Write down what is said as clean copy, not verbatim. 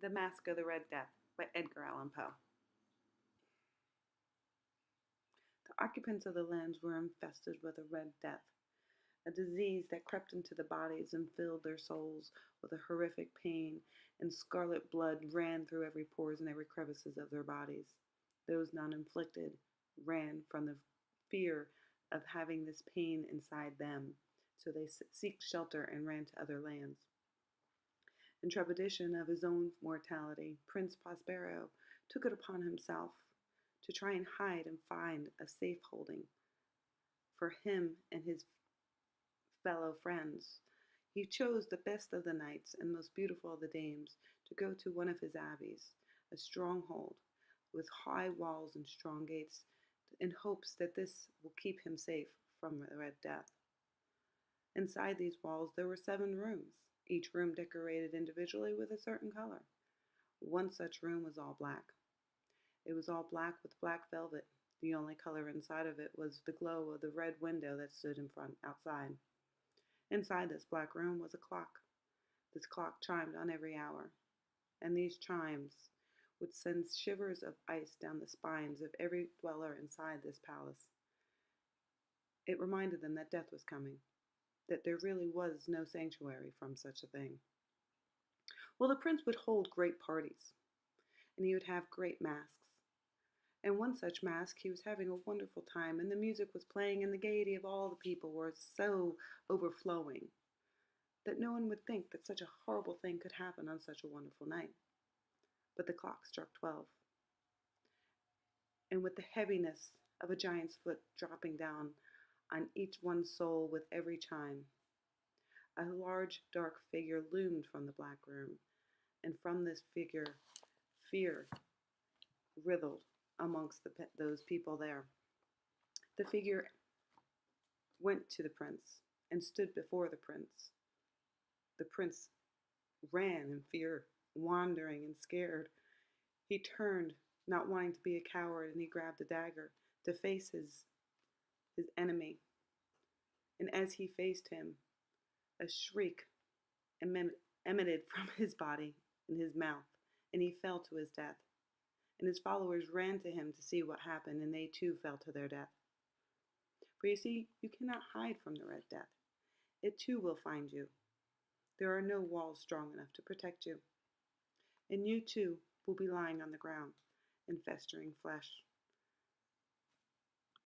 The Masque of the Red Death by Edgar Allan Poe. The occupants of the lands were infested with a red death, a disease that crept into the bodies and filled their souls with a horrific pain, and scarlet blood ran through every pores and every crevices of their bodies. Those non-inflicted ran from the fear of having this pain inside them, so they seeked shelter and ran to other lands. In trepidation of his own mortality, Prince Prospero took it upon himself to try and hide and find a safe holding for him and his fellow friends. He chose the best of the knights and most beautiful of the dames to go to one of his abbeys, a stronghold with high walls and strong gates, in hopes that this will keep him safe from the Red Death. Inside these walls there were 7 rooms, each room decorated individually with a certain color. One such room was all black. It was all black with black velvet. The only color inside of it was the glow of the red window that stood in front outside. Inside this black room was a clock. This clock chimed on every hour, and these chimes would send shivers of ice down the spines of every dweller inside this palace. It reminded them that death was coming, that there really was no sanctuary from such a thing. Well, the prince would hold great parties, and he would have great masques. And one such masque, he was having a wonderful time, and the music was playing, and the gaiety of all the people was so overflowing that no one would think that such a horrible thing could happen on such a wonderful night. But the clock struck 12, and with the heaviness of a giant's foot dropping down on each one's soul with every chime, a large dark figure loomed from the black room, and from this figure fear writhed amongst those people there. The figure went to the prince and stood before the prince. The prince ran in fear, wandering and scared. He turned, not wanting to be a coward, and he grabbed a dagger to face his enemy. And as he faced him, a shriek emanated from his body and his mouth, and he fell to his death. And his followers ran to him to see what happened, and they too fell to their death. For you see, you cannot hide from the Red Death. It too will find you. There are no walls strong enough to protect you. And you too will be lying on the ground in festering flesh.